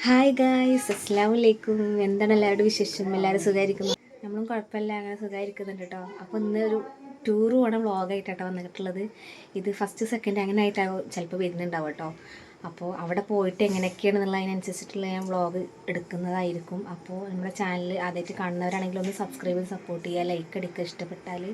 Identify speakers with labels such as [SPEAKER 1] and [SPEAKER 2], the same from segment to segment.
[SPEAKER 1] Hi guys, അസ്സലാമു അലൈക്കും. എന്താണ് എല്ലാവരുടെ വിശേഷം? എല്ലാവരും സുഖമായിരിക്കുന്നു? നമ്മളും കുഴപ്പമില്ല, അങ്ങനെ സുഖമായിരിക്കുന്നുണ്ട് കേട്ടോ. അപ്പോൾ ഇന്ന് ഒരു ടൂർ പോകണ വ്ളോഗായിട്ടാണ് വന്നിട്ടുള്ളത്. ഇത് ഫസ്റ്റ് സെക്കൻഡ് അങ്ങനെ ആയിട്ടാവും ചിലപ്പോൾ വരുന്നുണ്ടാവും കേട്ടോ. അപ്പോൾ അവിടെ പോയിട്ട് എങ്ങനെയൊക്കെയാണെന്നുള്ള അതിനനുസരിച്ചിട്ടുള്ള ഞാൻ വ്ളോഗ് എടുക്കുന്നതായിരിക്കും. അപ്പോൾ നമ്മുടെ ചാനൽ ആദ്യമായിട്ട് കാണുന്നവരാണെങ്കിൽ ഒന്ന് സബ്സ്ക്രൈബ് ചെയ്ത് സപ്പോർട്ട് ചെയ്യുക, ലൈക്ക് അടിക്കുക ഇഷ്ടപ്പെട്ടാൽ.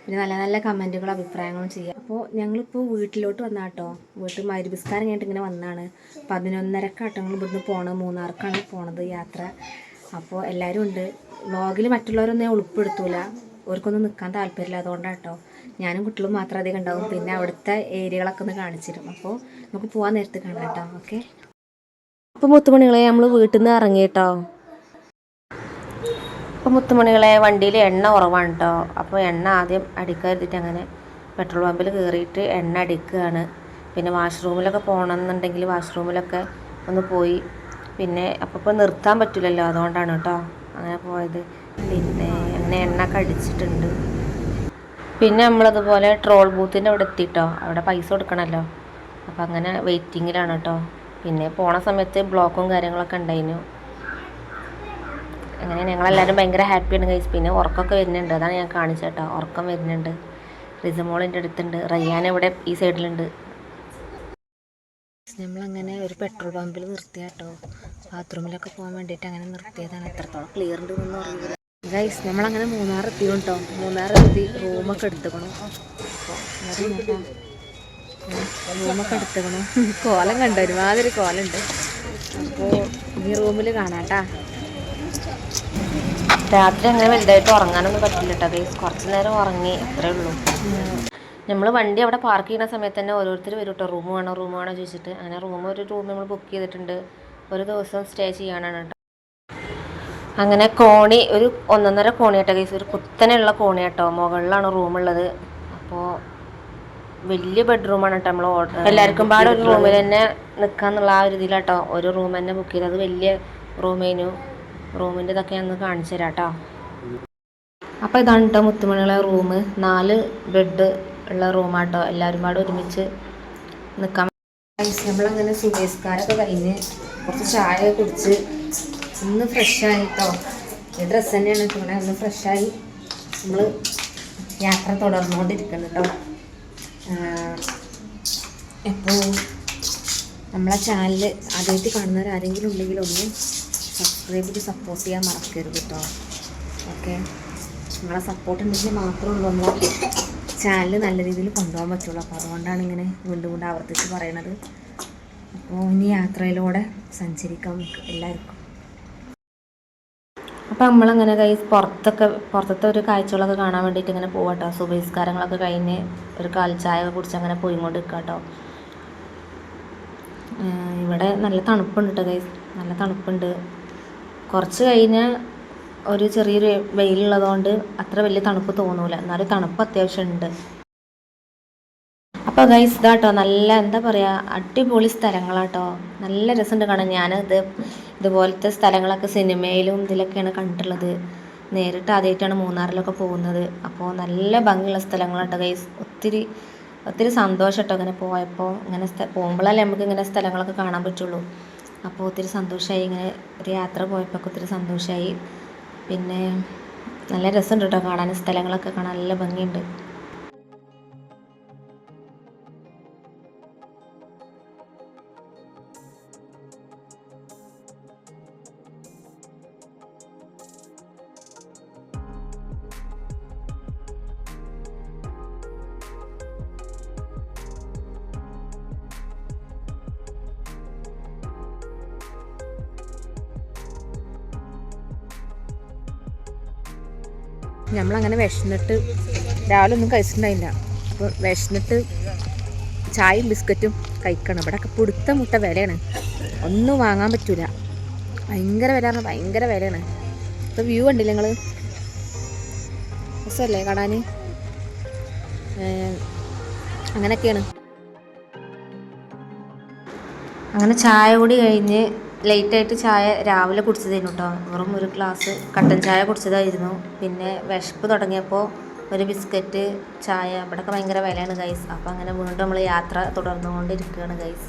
[SPEAKER 1] പിന്നെ നല്ല നല്ല കമൻറ്റുകളും അഭിപ്രായങ്ങളും ചെയ്യുക. അപ്പോൾ ഞങ്ങളിപ്പോൾ വീട്ടിലോട്ട് വന്നാൽ കേട്ടോ. വീട്ടിൽ മഗ്‌രിബിസ്കാരം കഴിഞ്ഞിട്ട് ഇങ്ങനെ വന്നതാണ്. 11:30 ഇവിടുന്ന് പോകണം. മൂന്നാർക്കാണ് പോണത് യാത്ര. അപ്പോൾ എല്ലാവരും ഉണ്ട്. വ്ളോഗിൽ മറ്റുള്ളവരൊന്നും ഞാൻ ഉൾപ്പെടുത്തൂല, അവർക്കൊന്നും നിൽക്കാൻ താല്പര്യമില്ല. അതുകൊണ്ടാണ് കേട്ടോ. ഞാനും കുട്ടികളും മാത്രം അധികം ഉണ്ടാവും. പിന്നെ അവിടുത്തെ ഏരിയകളൊക്കെ ഒന്ന് കാണിച്ചിരും. അപ്പോൾ നമുക്ക് പോകാൻ നേരത്ത് കാണാം കേട്ടോ. ഓക്കെ. അപ്പോൾ മുത്തുമണികളെ നമ്മൾ വീട്ടിൽ നിന്ന് ഇറങ്ങി കേട്ടോ. അപ്പോൾ മുത്തുമണികളെ വണ്ടിയിൽ എണ്ണ കുറവാണ് കേട്ടോ. അപ്പോൾ എണ്ണ ആദ്യം അടിക്കാതിട്ട് അങ്ങനെ പെട്രോൾ പമ്പിൽ കയറിയിട്ട് എണ്ണ അടിക്കുകയാണ്. പിന്നെ വാഷ്റൂമിലൊക്കെ പോകണമെന്നുണ്ടെങ്കിൽ വാഷ്റൂമിലൊക്കെ ഒന്ന് പോയി. പിന്നെ അപ്പോൾ നിർത്താൻ പറ്റില്ലല്ലോ, അതുകൊണ്ടാണ് കേട്ടോ അങ്ങനെ പോയത്. പിന്നെ അങ്ങനെ എണ്ണ ഒക്കെ അടിച്ചിട്ടുണ്ട്. പിന്നെ നമ്മളതുപോലെ ട്രോൾ ബൂത്തിൻ്റെ അവിടെ എത്തിയിട്ടോ. അവിടെ പൈസ കൊടുക്കണമല്ലോ. അപ്പോൾ അങ്ങനെ വെയിറ്റിങ്ങിലാണ് കേട്ടോ. പിന്നെ പോണ സമയത്ത് ബ്ലോക്കും കാര്യങ്ങളൊക്കെ ഉണ്ടായിരുന്നു. അങ്ങനെ ഞങ്ങളെല്ലാവരും ഭയങ്കര ഹാപ്പിയാണ് ഗൈസ്. പിന്നെ ഉറക്കമൊക്കെ വരുന്നുണ്ട്, അതാണ് ഞാൻ കാണിച്ചത് കേട്ടോ. ഉറക്കം വരുന്നുണ്ട്. റിസമോളിൻ്റെ അടുത്തുണ്ട്, റയ്യാൻ ഇവിടെ ഈ സൈഡിലുണ്ട്. നമ്മളങ്ങനെ ഒരു പെട്രോൾ പമ്പിൽ നിർത്തിയ കേട്ടോ. ബാത്റൂമിലൊക്കെ പോകാൻ വേണ്ടിയിട്ട് അങ്ങനെ നിർത്തിയതാണ്. എത്രത്തോളം ക്ലിയർ ഉണ്ടെന്നൊന്നും അറിയില്ല ഗൈസ്. നമ്മളങ്ങനെ മൂന്നാർ എത്തി കേട്ടോ. മൂന്നാർ എത്തി റൂമൊക്കെ എടുത്തുക്കണം. റൂമൊക്കെ എടുത്തുക്കണം. കോലം കണ്ടോ, ഒരുമാതിരി കോലുണ്ട്. അപ്പോൾ ഈ റൂമിൽ കാണാട്ടാ. രാത്രി അങ്ങനെ വലുതായിട്ട് ഉറങ്ങാനൊന്നും പറ്റില്ല കേട്ടോ ഗൈസ്. കുറച്ച് നേരം ഉറങ്ങി, അത്രേ ഉള്ളൂ. നമ്മൾ വണ്ടി അവിടെ പാർക്ക് ചെയ്യുന്ന സമയത്ത് തന്നെ ഓരോരുത്തർ വരും കേട്ടോ. റൂം വേണോ ചോദിച്ചിട്ട്. അങ്ങനെ ഒരു റൂം നമ്മൾ ബുക്ക് ചെയ്തിട്ടുണ്ട്. ഒരു ദിവസം സ്റ്റേ ചെയ്യാനാണ് കേട്ടോ. അങ്ങനെ കോണി ഒരു 1.5 കോണി കേട്ടോ ഗൈസ്. ഒരു കുത്തനെയുള്ള കോണി കേട്ടോ. മുകളിലാണ് റൂമുള്ളത്. അപ്പോൾ വലിയ ബെഡ്റൂമാണ് കേട്ടോ. നമ്മൾ എല്ലാവർക്കും പാടെ ഒരു റൂമിൽ തന്നെ നിൽക്കാന്നുള്ള ആ ഒരു ഇതിലാട്ടോ ഒരു റൂം തന്നെ ബുക്ക് ചെയ്തത്. അത് വലിയ റൂമേനു. റൂമിൻ്റെ ഇതൊക്കെ ഞാൻ കാണിച്ചു തരാം കേട്ടോ. അപ്പോൾ ഇതാണ് കേട്ടോ മുത്തുമണികളെ റൂം. 4 ബെഡ് ഉള്ള റൂമാട്ടോ. എല്ലാവരും പാടെ ഒരുമിച്ച് നിൽക്കാൻ. നമ്മളങ്ങനെ സുബേസ്കാരൊക്കെ കഴിഞ്ഞ് കുറച്ച് ചായ കുടിച്ച് ഒന്ന് ഫ്രഷായി കേട്ടോ. ഈ ഡ്രസ്സ് തന്നെയാണ് ഇവിടെ. ഒന്ന് ഫ്രഷായി നമ്മൾ യാത്ര തുടർന്നുകൊണ്ടിരിക്കുന്നു കേട്ടോ. അപ്പോൾ നമ്മളെ ചാനൽ ആദ്യമായിട്ട് കാണുന്നവരാരെങ്കിലും ഉണ്ടെങ്കിൽ ഒന്ന് സബ്സ്ക്രൈബ് ചെയ്ത് സപ്പോർട്ട് ചെയ്യാൻ മറക്കരുത് കേട്ടോ. ഓക്കെ. നിങ്ങളെ സപ്പോർട്ട് ഉണ്ടെങ്കിൽ മാത്രമേ ഉള്ളൂ നമ്മളെ ചാനൽ നല്ല രീതിയിൽ കൊണ്ടുപോകാൻ പറ്റുള്ളൂ. അപ്പോൾ അതുകൊണ്ടാണ് ഇങ്ങനെ വീണ്ടും ആവർത്തിച്ച് പറയണത്. അപ്പോൾ ഇനി യാത്രയിലൂടെ സഞ്ചരിക്കാം നമുക്ക് എല്ലാവർക്കും. അപ്പോൾ നമ്മളങ്ങനെ ഗൈസ് പുറത്തത്തെ ഒരു കാഴ്ചകളൊക്കെ കാണാൻ വേണ്ടിയിട്ട് ഇങ്ങനെ പോവാട്ടോ. സുബഹിസ്കാരങ്ങളൊക്കെ കഴിഞ്ഞ് ഒരു കാൽച്ചായ ഒക്കെ കുടിച്ച് അങ്ങനെ പോയിക്കൊണ്ട് നിൽക്കുക കേട്ടോ. ഇവിടെ നല്ല തണുപ്പുണ്ട് കേട്ടോ ഗൈസ്. നല്ല തണുപ്പുണ്ട്. കുറച്ച് കഴിഞ്ഞാൽ ഒരു ചെറിയൊരു വെയിലുള്ളതുകൊണ്ട് അത്ര വലിയ തണുപ്പ് തോന്നൂല. എന്നാലും തണുപ്പ് അത്യാവശ്യം ഉണ്ട്. അപ്പോൾ ഗൈസ് ഇതാട്ടോ നല്ല എന്താ പറയുക, അടിപൊളി സ്ഥലങ്ങളാട്ടോ. നല്ല രസമുണ്ട് കാണാൻ. ഇതുപോലത്തെ സ്ഥലങ്ങളൊക്കെ സിനിമയിലും ഇതിലൊക്കെയാണ് കണ്ടിട്ടുള്ളത്. നേരിട്ട് ആദ്യമായിട്ടാണ് മൂന്നാറിലൊക്കെ പോകുന്നത്. അപ്പോൾ നല്ല ഭംഗിയുള്ള സ്ഥലങ്ങളാട്ടോ ഗൈസ്. ഒത്തിരി സന്തോഷം കേട്ടോ ഇങ്ങനെ പോയപ്പോൾ. ഇങ്ങനെ പോകുമ്പോഴല്ലേ നമുക്ക് ഇങ്ങനെ സ്ഥലങ്ങളൊക്കെ കാണാൻ പറ്റുള്ളൂ. അപ്പോൾ ഒത്തിരി സന്തോഷമായി. ഇങ്ങനെ ഒരു യാത്ര പോയപ്പോൾ ഒത്തിരി സന്തോഷമായി. പിന്നെ നല്ല രസമുണ്ട് കേട്ടോ കാണാൻ. സ്ഥലങ്ങളൊക്കെ കാണാൻ നല്ല ഭംഗിയുണ്ട്. നമ്മളങ്ങനെ വിശന്നിട്ട് രാവിലെ ഒന്നും കഴിച്ചിട്ടുണ്ടായില്ല. അപ്പോൾ വിശന്നിട്ട് ചായയും ബിസ്ക്കറ്റും കഴിക്കണം. ഇവിടെ ഒക്കെ പൊടുത്ത മുട്ട വിലയാണ്. ഒന്നും വാങ്ങാൻ പറ്റൂല. ഭയങ്കര വില പറഞ്ഞാൽ ഭയങ്കര വിലയാണ്. ഇപ്പോൾ വ്യൂ കണ്ടില്ല നിങ്ങൾ? രസമല്ലേ കാണാൻ? അങ്ങനെയൊക്കെയാണ്. അങ്ങനെ ചായ കൂടി കഴിഞ്ഞ് ലേറ്റായിട്ട് ചായ രാവിലെ കുടിച്ചതായിരുന്നു കേട്ടോ. വെറും ഒരു ഗ്ലാസ് കട്ടൻ ചായ കുടിച്ചതായിരുന്നു. പിന്നെ വിശപ്പ് തുടങ്ങിയപ്പോൾ ഒരു ബിസ്ക്കറ്റ്, ചായ. ഇവിടെയൊക്കെ ഭയങ്കര വിലയാണ് ഗൈസ്. അപ്പോൾ അങ്ങനെ വീണ്ടും നമ്മൾ യാത്ര തുടർന്നുകൊണ്ടിരിക്കുകയാണ് ഗൈസ്.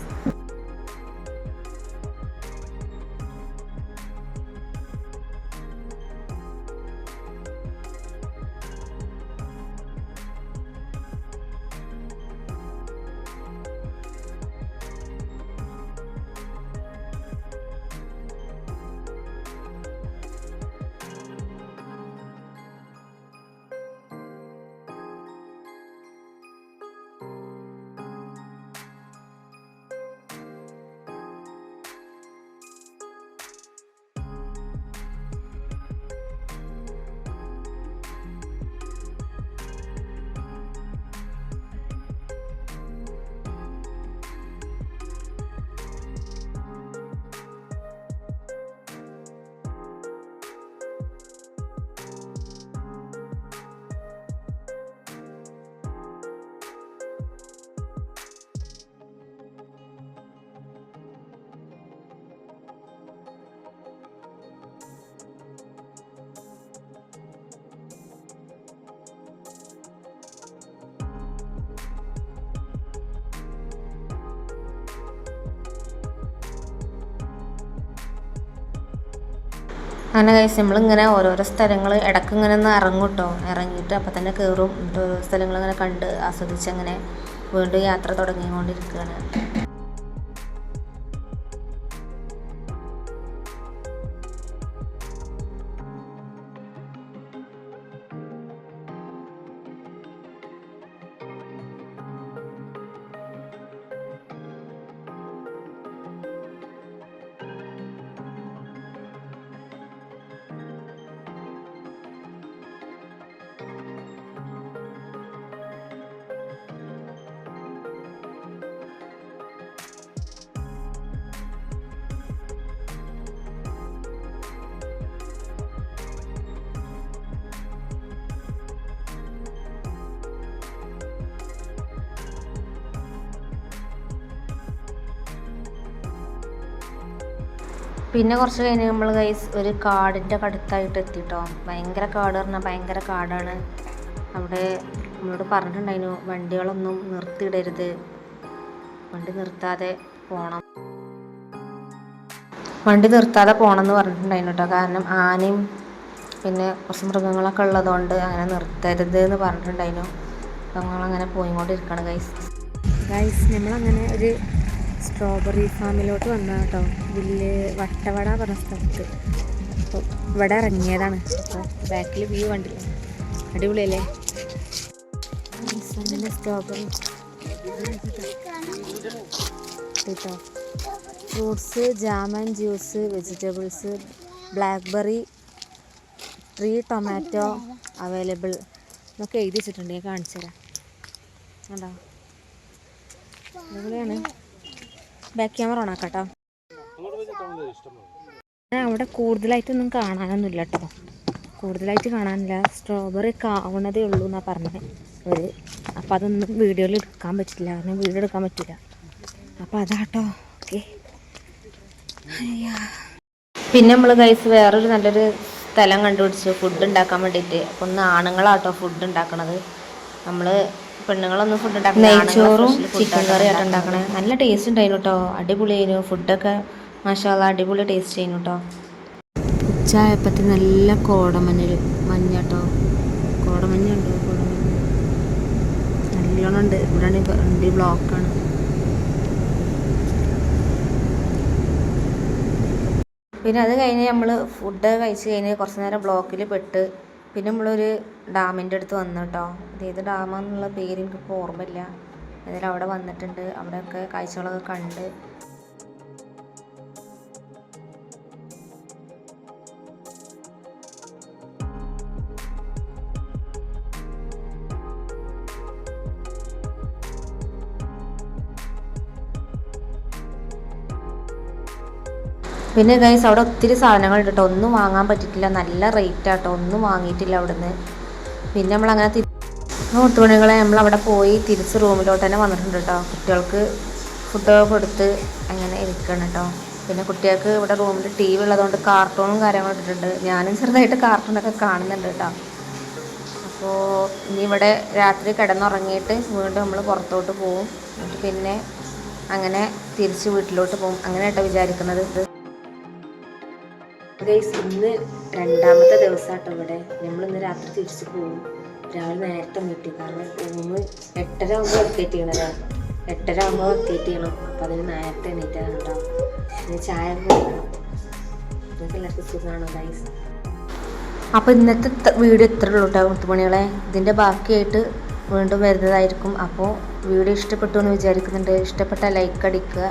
[SPEAKER 1] അങ്ങനെ കഴിച്ച് നമ്മളിങ്ങനെ ഓരോരോ സ്ഥലങ്ങൾ ഇടയ്ക്ക് ഇങ്ങനെ ഒന്ന് ഇറങ്ങും കേട്ടോ. ഇറങ്ങിയിട്ട് അപ്പം തന്നെ കയറും. എന്നിട്ട് ഓരോ സ്ഥലങ്ങളിങ്ങനെ കണ്ട് ആസ്വദിച്ച് അങ്ങനെ വീണ്ടും യാത്ര തുടങ്ങിക്കൊണ്ടിരിക്കുകയാണ്. പിന്നെ കുറച്ച് കഴിഞ്ഞ് നമ്മൾ ഗൈസ് ഒരു കാടിൻ്റെ അടുത്തായിട്ട് എത്തിട്ടോ. ഭയങ്കര കാട് പറഞ്ഞാൽ ഭയങ്കര കാടാണ്. അവിടെ നമ്മളോട് പറഞ്ഞിട്ടുണ്ടായിരുന്നു വണ്ടികളൊന്നും നിർത്തിയിടരുത്, വണ്ടി നിർത്താതെ പോകണം എന്ന് പറഞ്ഞിട്ടുണ്ടായിരുന്നു കേട്ടോ. കാരണം ആനയും പിന്നെ കുറച്ച് മൃഗങ്ങളൊക്കെ ഉള്ളതുകൊണ്ട് അങ്ങനെ നിർത്തരുത് എന്ന് പറഞ്ഞിട്ടുണ്ടായിരുന്നു. അപ്പോൾ നമ്മളങ്ങനെ പോയിക്കൊണ്ടിരിക്കുകയാണ് ഗൈസ് നമ്മളങ്ങനെ ഒരു സ്ട്രോബെറി ഫാമിലോട്ട് വന്ന കേട്ടോ. വട്ടവട പറഞ്ഞ സ്ഥലത്ത്. അപ്പോൾ ഇവിടെ ഇറങ്ങിയതാണ്. അപ്പോൾ ബാക്കിൽ വ്യൂ കണ്ടില്ല, അടിപൊളിയല്ലേ. സ്ട്രോബെറി കേട്ടോ, fruits, jamun juice, vegetables, blackberry, tree tomato available എന്നൊക്കെ എഴുതി വെച്ചിട്ടുണ്ട്. ഞാൻ കാണിച്ചു തരാം കേട്ടോ. അടിപൊളിയാണ്. ബാക്ക് ക്യാമറ ഓണാക്കാം കേട്ടോ. അവിടെ കൂടുതലായിട്ടൊന്നും കാണാനൊന്നുമില്ല കേട്ടോ. കൂടുതലായിട്ട് കാണാനില്ല. സ്ട്രോബെറി ആവണതേ ഉള്ളൂ എന്നാണ് പറഞ്ഞത് ഒരു. അപ്പോൾ അതൊന്നും വീഡിയോയിൽ എടുക്കാൻ പറ്റില്ല, കാരണം വീഡിയോ എടുക്കാൻ പറ്റില്ല. അപ്പോൾ അതാട്ടോ. ഓക്കെ. പിന്നെ നമ്മൾ ഗൈസ് വേറൊരു നല്ലൊരു സ്ഥലം കണ്ടുപിടിച്ചു ഫുഡ് ഉണ്ടാക്കാൻ വേണ്ടിയിട്ട്. അപ്പോൾ ഒന്ന് ആണുങ്ങളാട്ടോ ഫുഡ് ഉണ്ടാക്കണത്. നമ്മൾ പെണ്ണുങ്ങളൊന്നും ഫുഡ് ഉണ്ടാക്കണം. നെയ്ച്ചോറും ചിക്കൻ കറിയായിട്ട് ഉണ്ടാക്കണേ. നല്ല ടേസ്റ്റ് ഉണ്ടായിരുന്നു കേട്ടോ. അടിപൊളിയായിരുന്നു ഫുഡൊക്കെ. മാഷാഅല്ലാ അടിപൊളി ടേസ്റ്റ് ചെയ്യുന്നു കേട്ടോ. ഉച്ചയായപ്പത്തി നല്ല മഞ്ഞാട്ടോ. കോടമഞ്ഞുണ്ടോ? കോടമഞ്ഞ് നല്ലോണം ഉണ്ട്. ഇവിടെ വണ്ടി ബ്ലോക്കാണ്. പിന്നെ അത് കഴിഞ്ഞ് നമ്മൾ ഫുഡ് കഴിച്ച് കഴിഞ്ഞ് കുറച്ച് നേരം ബ്ലോക്കിൽ പെട്ട് പിന്നെ നമ്മളൊരു ഡാമിൻ്റെ അടുത്ത് വന്നു കേട്ടോ. ഏത് ഡാമാന്നുള്ള പേര് എനിക്കിപ്പോൾ ഓർമ്മയില്ല. എന്നാലും അവിടെ വന്നിട്ടുണ്ട്. അവിടെയൊക്കെ കാഴ്ചകളൊക്കെ കണ്ട് പിന്നെ ഗൈസ് അവിടെ ഒത്തിരി സാധനങ്ങളുണ്ട് കേട്ടോ. ഒന്നും വാങ്ങാൻ പറ്റിയിട്ടില്ല, നല്ല റേറ്റ് ആട്ടോ. ഒന്നും വാങ്ങിയിട്ടില്ല അവിടുന്ന്. പിന്നെ നമ്മളങ്ങനെ മുത്തുമണികളെ നമ്മളവിടെ പോയി തിരിച്ച് റൂമിലോട്ട് തന്നെ വന്നിട്ടുണ്ട് കേട്ടോ. കുട്ടികൾക്ക് ഫുഡൊക്കെ കൊടുത്ത് അങ്ങനെ ഇരിക്കണം കേട്ടോ. പിന്നെ കുട്ടികൾക്ക് ഇവിടെ റൂമിൽ ടി വി ഉള്ളതുകൊണ്ട് കാർട്ടൂണും കാര്യങ്ങളും ഇട്ടിട്ടുണ്ട്. ഞാനും ചെറുതായിട്ട് കാർട്ടൂണൊക്കെ കാണുന്നുണ്ട് കേട്ടോ. അപ്പോൾ ഇനി ഇവിടെ രാത്രി കിടന്നുറങ്ങിയിട്ട് വീണ്ടും നമ്മൾ പുറത്തോട്ട് പോവും. എന്നിട്ട് പിന്നെ അങ്ങനെ തിരിച്ച് വീട്ടിലോട്ട് പോകും. അങ്ങനെ കേട്ടോ വിചാരിക്കുന്നത്. ഗൈസ് ഇന്ന് രണ്ടാമത്തെ ദിവസമാട്ടോ ഇവിടെ. നമ്മളിന്ന് രാത്രി തിരിച്ച് പോകും. രാവിലെ നേരത്തെ വീട്ടിൽ, കാരണം റൂമ് 8:30 ആകുമ്പോൾ വെക്കേറ്റ് ചെയ്യണത്. 8:30 ആകുമ്പോൾ വെക്കേറ്റ് ചെയ്യണം. അപ്പോൾ അതിന് നേരത്തെ എണീറ്റാണ് കേട്ടോ. പിന്നെ ചായ കൊടുക്കണം. നിങ്ങൾക്ക് എല്ലാവർക്കും സുഖമാണോ ഗൈസ്? അപ്പോൾ ഇന്നത്തെ വീഡിയോ ഇത്രേ ഉള്ളൂ കേട്ടോ മുത്തുമണികളെ. ഇതിൻ്റെ ബാക്കിയായിട്ട് വീണ്ടും വരുന്നതായിരിക്കും. അപ്പോൾ വീഡിയോ ഇഷ്ടപ്പെട്ടു എന്ന് വിചാരിക്കുന്നുണ്ട്. ഇഷ്ടപ്പെട്ടാൽ ലൈക്ക് അടിക്കുക,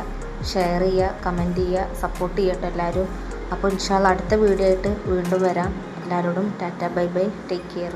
[SPEAKER 1] ഷെയർ ചെയ്യുക, കമൻറ്റ് ചെയ്യുക, സപ്പോർട്ട് ചെയ്യട്ടോ എല്ലാവരും. അപ്പോൾ ഇൻഷാ അല്ലാഹ് അടുത്ത വീഡിയോ ആയിട്ട് വീണ്ടും വരാം. എല്ലാവരോടും Tata bye bye, take care.